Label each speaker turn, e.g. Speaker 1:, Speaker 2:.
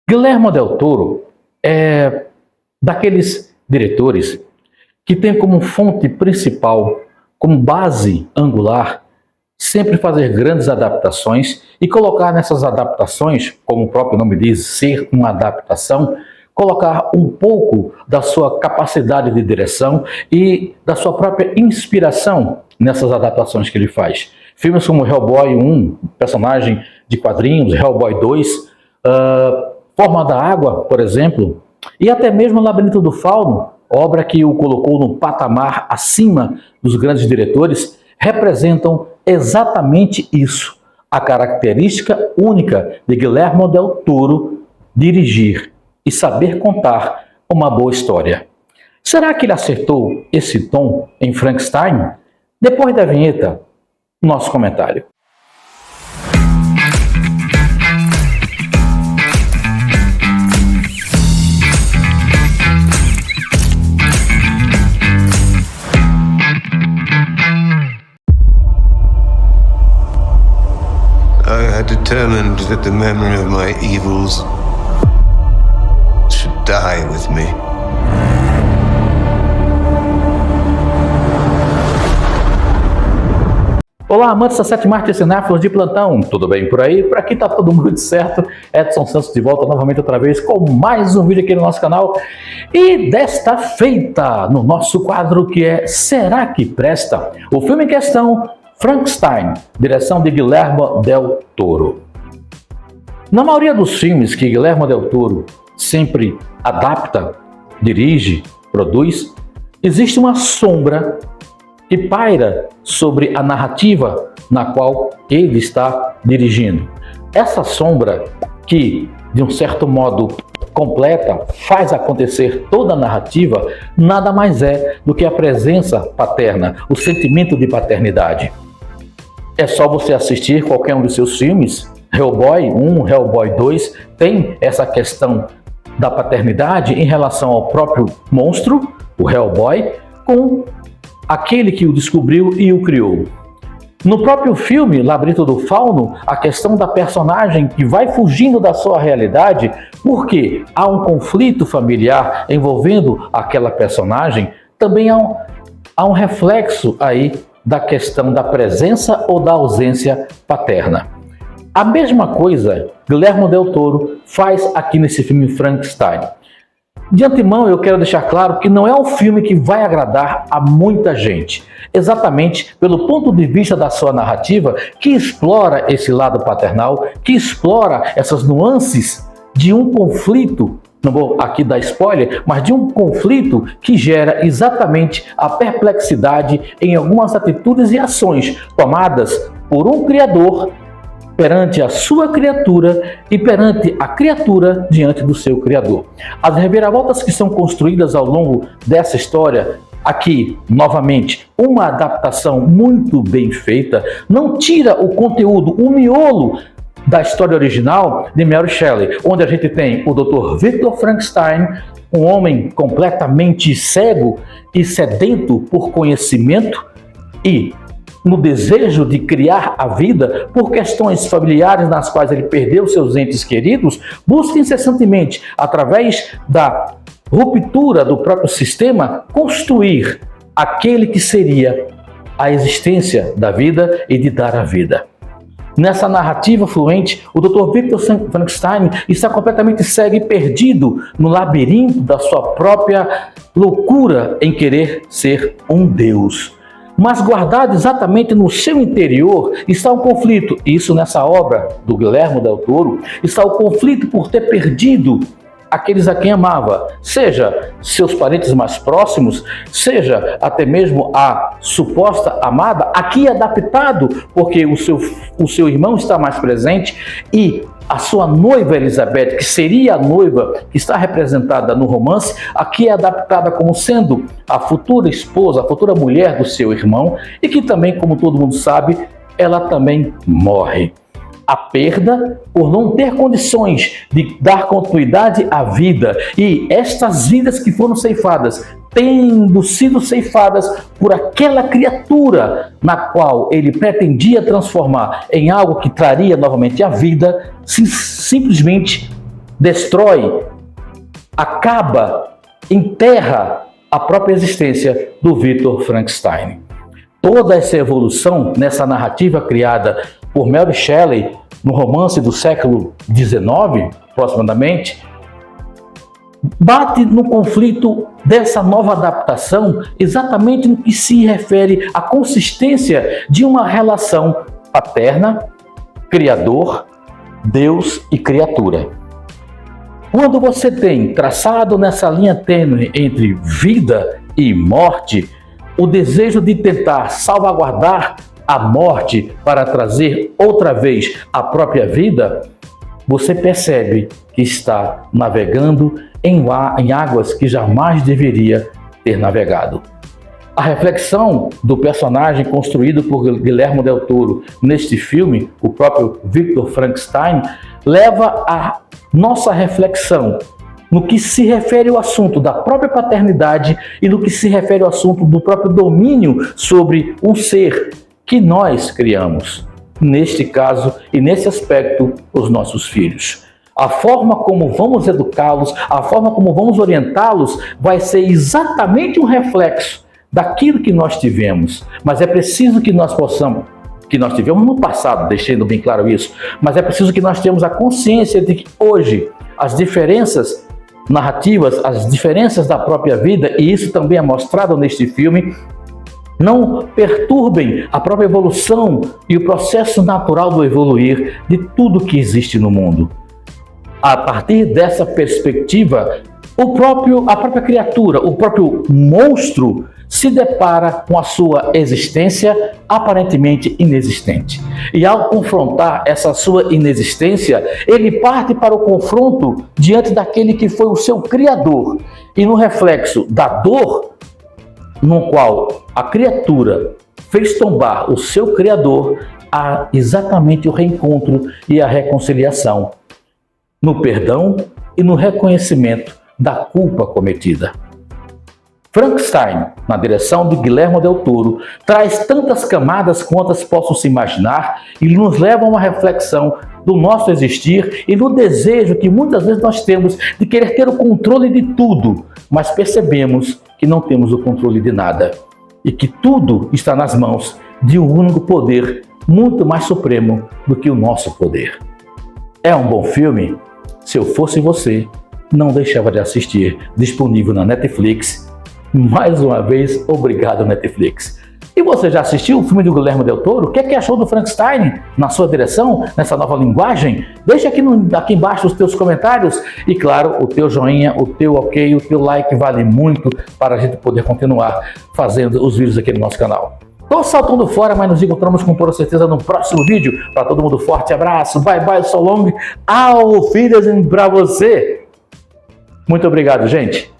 Speaker 1: Guillermo del Toro é daqueles diretores que tem como fonte principal, como base angular, sempre fazer grandes adaptações e colocar nessas adaptações, como o próprio nome diz, ser uma adaptação, colocar um pouco da sua capacidade de direção e da sua própria inspiração nessas adaptações que ele faz. Filmes como Hellboy 1, personagem de quadrinhos, Hellboy 2, Forma da Água, por exemplo, e até mesmo Labirinto do Fauno, obra que o colocou no patamar acima dos grandes diretores, representam exatamente isso, a característica única de Guillermo del Toro: dirigir e saber contar uma boa história. Será que ele acertou esse tom em Frankenstein? Depois da vinheta, nosso comentário.
Speaker 2: I had determined that the memory of my evils should die with me.
Speaker 1: Olá, amantes da sétima arte e cinéfilos de plantão, tudo bem por aí? Por aqui tá todo mundo certo. Edson Santos de volta novamente outra vez com mais um vídeo aqui no nosso canal. E desta feita, no nosso quadro que é Será que Presta? O filme em questão, Frankenstein, direção de Guillermo del Toro. Na maioria dos filmes que Guillermo del Toro sempre adapta, dirige, produz, existe uma sombra que paira sobre a narrativa na qual ele está dirigindo. Essa sombra que, de um certo modo, completa, faz acontecer toda a narrativa, nada mais é do que a presença paterna, o sentimento de paternidade. É só você assistir qualquer um dos seus filmes, Hellboy 1, Hellboy 2, tem essa questão da paternidade em relação ao próprio monstro, o Hellboy, com aquele que o descobriu e o criou. No próprio filme Labirinto do Fauno, a questão da personagem que vai fugindo da sua realidade, porque há um conflito familiar envolvendo aquela personagem, também há um reflexo aí da questão da presença ou da ausência paterna. A mesma coisa Guillermo del Toro faz aqui nesse filme Frankenstein. De antemão, eu quero deixar claro que não é um filme que vai agradar a muita gente, exatamente pelo ponto de vista da sua narrativa, que explora esse lado paternal, que explora essas nuances de um conflito, não vou aqui dar spoiler, mas de um conflito que gera exatamente a perplexidade em algumas atitudes e ações tomadas por um criador perante a sua criatura e perante a criatura diante do seu criador. As reviravoltas que são construídas ao longo dessa história, aqui, novamente, uma adaptação muito bem feita, não tira o conteúdo, o miolo da história original de Mary Shelley, onde a gente tem o Dr. Victor Frankenstein, um homem completamente cego e sedento por conhecimento e no desejo de criar a vida, por questões familiares nas quais ele perdeu seus entes queridos, busca incessantemente, através da ruptura do próprio sistema, construir aquele que seria a existência da vida e de dar a vida. Nessa narrativa fluente, o Dr. Victor Frankenstein está completamente cego e perdido no labirinto da sua própria loucura em querer ser um deus. Mas guardado exatamente no seu interior está um conflito. Isso nessa obra do Guillermo del Toro está o conflito por ter perdido aqueles a quem amava, seja seus parentes mais próximos, seja até mesmo a suposta amada, aqui adaptado porque o seu irmão está mais presente e a sua noiva Elizabeth, que seria a noiva que está representada no romance, aqui é adaptada como sendo a futura esposa, a futura mulher do seu irmão e que também, como todo mundo sabe, ela também morre. A perda por não ter condições de dar continuidade à vida e estas vidas que foram ceifadas, tendo sido ceifadas por aquela criatura na qual ele pretendia transformar em algo que traria novamente a vida, simplesmente destrói, acaba, enterra a própria existência do Victor Frankenstein. Toda essa evolução nessa narrativa criada por Mary Shelley no romance do século XIX, aproximadamente, bate no conflito dessa nova adaptação exatamente no que se refere à consistência de uma relação paterna, criador, Deus e criatura. Quando você tem traçado nessa linha tênue entre vida e morte, o desejo de tentar salvaguardar a morte para trazer outra vez a própria vida, você percebe que está navegando em águas que jamais deveria ter navegado. A reflexão do personagem construído por Guillermo del Toro neste filme, o próprio Victor Frankenstein, leva a nossa reflexão no que se refere ao assunto da própria paternidade e no que se refere ao assunto do próprio domínio sobre um ser que nós criamos, neste caso e nesse aspecto, os nossos filhos. A forma como vamos educá-los, a forma como vamos orientá-los vai ser exatamente um reflexo daquilo que nós tivemos. Mas é preciso que nós possamos, que nós tivemos no passado, deixando bem claro isso, mas é preciso que nós tenhamos a consciência de que hoje as diferenças narrativas, as diferenças da própria vida, e isso também é mostrado neste filme, não perturbem a própria evolução e o processo natural do evoluir de tudo que existe no mundo. A partir dessa perspectiva, a própria criatura, o próprio monstro se depara com a sua existência aparentemente inexistente. E ao confrontar essa sua inexistência, ele parte para o confronto diante daquele que foi o seu criador. E no reflexo da dor, no qual a criatura fez tombar o seu criador, há exatamente o reencontro e a reconciliação, no perdão e no reconhecimento da culpa cometida. Frankenstein, na direção de Guillermo del Toro, traz tantas camadas quantas possam se imaginar e nos leva a uma reflexão do nosso existir e do desejo que muitas vezes nós temos de querer ter o controle de tudo, mas percebemos que não temos o controle de nada e que tudo está nas mãos de um único poder muito mais supremo do que o nosso poder. É um bom filme? Se eu fosse você, não deixava de assistir, disponível na Netflix. Mais uma vez, obrigado Netflix. E você já assistiu o filme do Guillermo del Toro? O que é que achou do Frankenstein na sua direção, nessa nova linguagem? Deixa aqui embaixo os teus comentários e, claro, o teu joinha, o teu ok, o teu like vale muito para a gente poder continuar fazendo os vídeos aqui no nosso canal. Estou saltando fora, mas nos encontramos com toda certeza no próximo vídeo. Para todo mundo, forte abraço, bye bye, so long, auf Wiedersehen para você. Muito obrigado, gente.